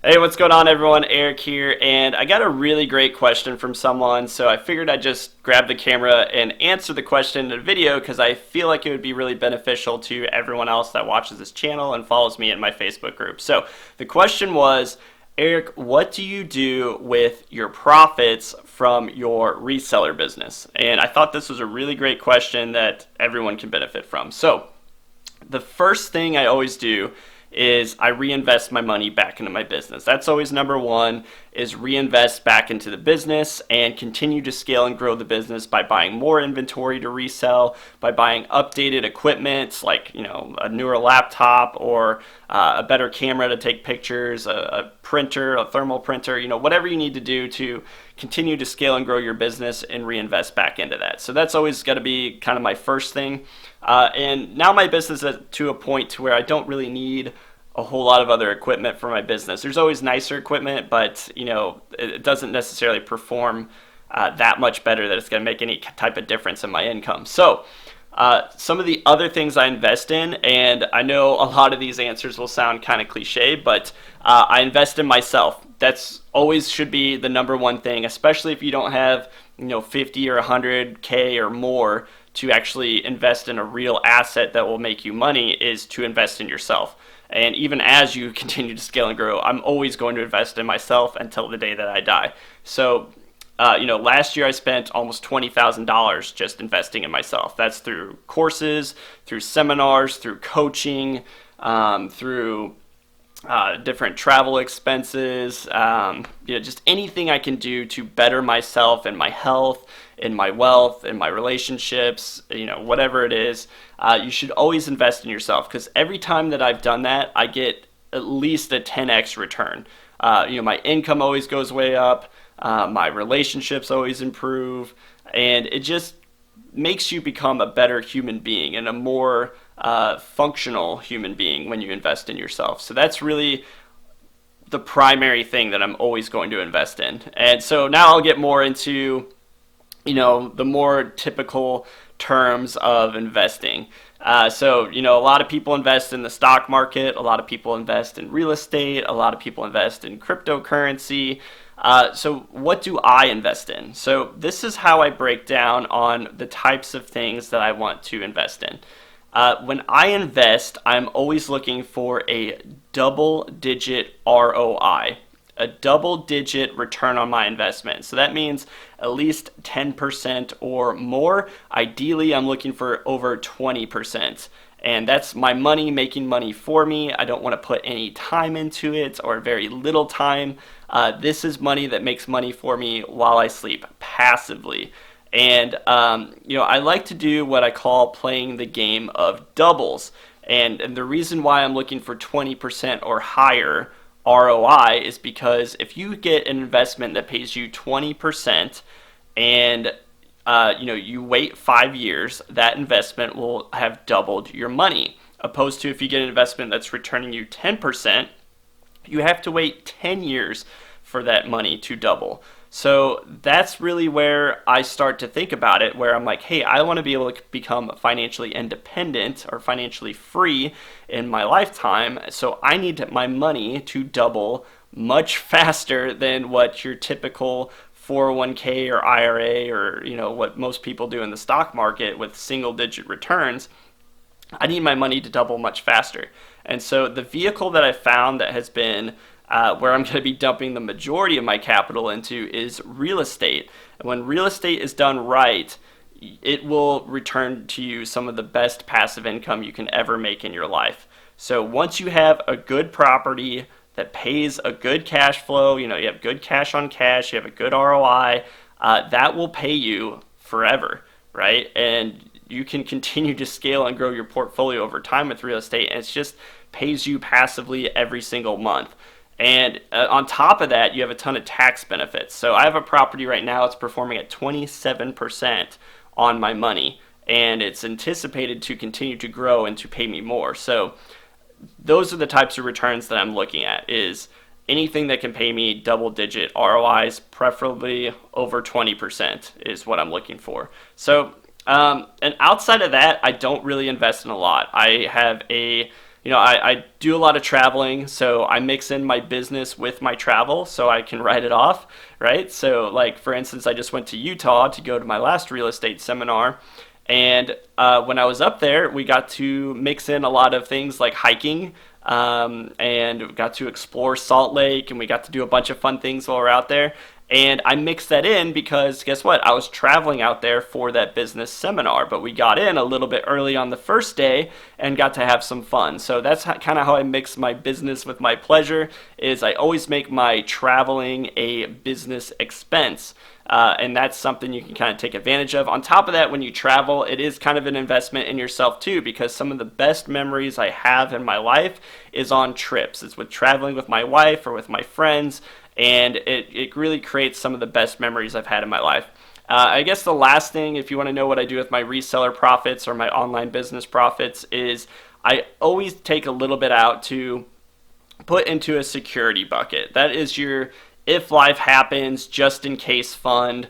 Hey, what's going on, everyone? Eric here, and I got a really great question from someone, so I figured I'd just grab the camera and answer the question in a video because I feel like it would be really beneficial to everyone else that watches this channel and follows me in my Facebook group. So the question was, Eric, what do you do with your profits from your reseller business? And I thought this was a really great question that everyone can benefit from. So the first thing I always do is I reinvest my money back into my business. That's always number one, is reinvest back into the business and continue to scale and grow the business by buying more inventory to resell, by buying updated equipment like, a newer laptop or a better camera to take pictures, a printer, a thermal printer, whatever you need to do to continue to scale and grow your business and reinvest back into that. So that's always got to be kind of my first thing. And now my business is to a point to where I don't really need a whole lot of other equipment for my business. There's always nicer equipment, but it doesn't necessarily perform that much better that it's going to make any type of difference in my income. So some of the other things I invest in, and I know a lot of these answers will sound kind of cliche, but I invest in myself. That's always should be the number one thing, especially if you don't have 50 or 100K or more to actually invest in a real asset that will make you money, is to invest in yourself. And even as you continue to scale and grow, I'm always going to invest in myself until the day that I die. So, last year I spent almost $20,000 just investing in myself. That's through courses, through seminars, through coaching, through different travel expenses, just anything I can do to better myself and my health and my wealth and my relationships, whatever it is. You should always invest in yourself, because every time that I've done that, I get at least a 10x return. My income always goes way up, my relationships always improve, and it just makes you become a better human being and a more functional human being when you invest in yourself. So that's really the primary thing that I'm always going to invest in. And so now I'll get more into the more typical terms of investing. A lot of people invest in the stock market, a lot of people invest in real estate, a lot of people invest in cryptocurrency. So what do I invest in? So this is how I break down on the types of things that I want to invest in. When I invest, I'm always looking for a double-digit ROI, a double-digit return on my investment. So that means at least 10% or more. Ideally, I'm looking for over 20%. And that's my money making money for me. I don't want to put any time into it or very little time. This is money that makes money for me while I sleep passively. And, I like to do what I call playing the game of doubles. And the reason why I'm looking for 20% or higher ROI is because if you get an investment that pays you 20% and you wait 5 years, that investment will have doubled your money. Opposed to if you get an investment that's returning you 10%, you have to wait 10 years for that money to double. So that's really where I start to think about it, where I'm like, hey, I want to be able to become financially independent or financially free in my lifetime. So I need my money to double much faster than what your typical 401k or IRA or what most people do in the stock market with single digit returns. I need my money to double much faster. And so the vehicle that I found that has been where I'm going to be dumping the majority of my capital into is real estate. And when real estate is done right, it will return to you some of the best passive income you can ever make in your life. So once you have a good property that pays a good cash flow, you have good cash on cash, you have a good ROI, that will pay you forever, right? And you can continue to scale and grow your portfolio over time with real estate, and it just pays you passively every single month. And on top of that, you have a ton of tax benefits. So I have a property right now, it's performing at 27% on my money, and it's anticipated to continue to grow and to pay me more. So those are the types of returns that I'm looking at, is anything that can pay me double-digit ROIs, preferably over 20% is what I'm looking for. So, and outside of that, I don't really invest in a lot. I have a I do a lot of traveling, so I mix in my business with my travel so I can write it off, right? So, like, for instance, I just went to Utah to go to my last real estate seminar. And when I was up there, we got to mix in a lot of things like hiking, and got to explore Salt Lake, and we got to do a bunch of fun things while we're out there. And I mixed that in because guess what? I was traveling out there for that business seminar, but we got in a little bit early on the first day and got to have some fun. So that's kind of how I mix my business with my pleasure. Is I always make my traveling a business expense. And that's something you can kind of take advantage of. On top of that, when you travel, it is kind of an investment in yourself too, because some of the best memories I have in my life is on trips. It's with traveling with my wife or with my friends, and it really creates some of the best memories I've had in my life. I guess the last thing, if you want to know what I do with my reseller profits or my online business profits, is I always take a little bit out to put into a security bucket. That is your if life happens, just in case fund,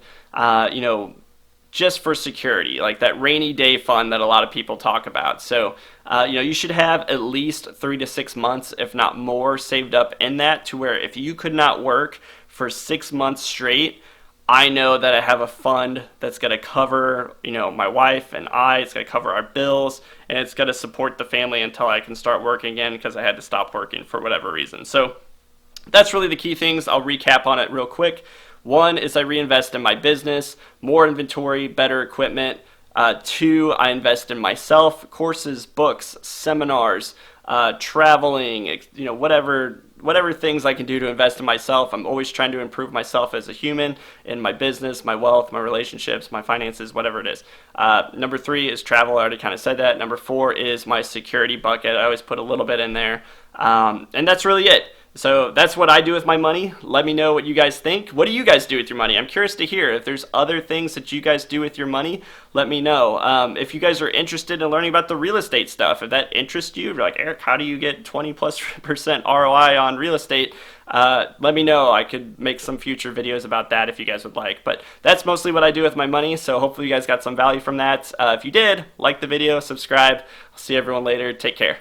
just for security, like that rainy day fund that a lot of people talk about. So, you should have at least 3 to 6 months, if not more, saved up in that, to where if you could not work for 6 months straight, I know that I have a fund that's going to cover, my wife and I. It's going to cover our bills, and it's going to support the family until I can start working again, because I had to stop working for whatever reason. So that's really the key things. I'll recap on it real quick. One is I reinvest in my business, more inventory, better equipment. Two, I invest in myself, courses, books, seminars, traveling, whatever things I can do to invest in myself. I'm always trying to improve myself as a human, in my business, my wealth, my relationships, my finances, whatever it is. Number three is travel. I already kind of said that. Number four is my security bucket. I always put a little bit in there. And that's really it. So that's what I do with my money. Let me know what you guys think. What do you guys do with your money? I'm curious to hear. If there's other things that you guys do with your money, let me know. If you guys are interested in learning about the real estate stuff, if that interests you, you're like, Eric, how do you get 20+% ROI on real estate? Let me know. I could make some future videos about that if you guys would like. But that's mostly what I do with my money, so hopefully you guys got some value from that. If you did, like the video, subscribe. I'll see everyone later. Take care.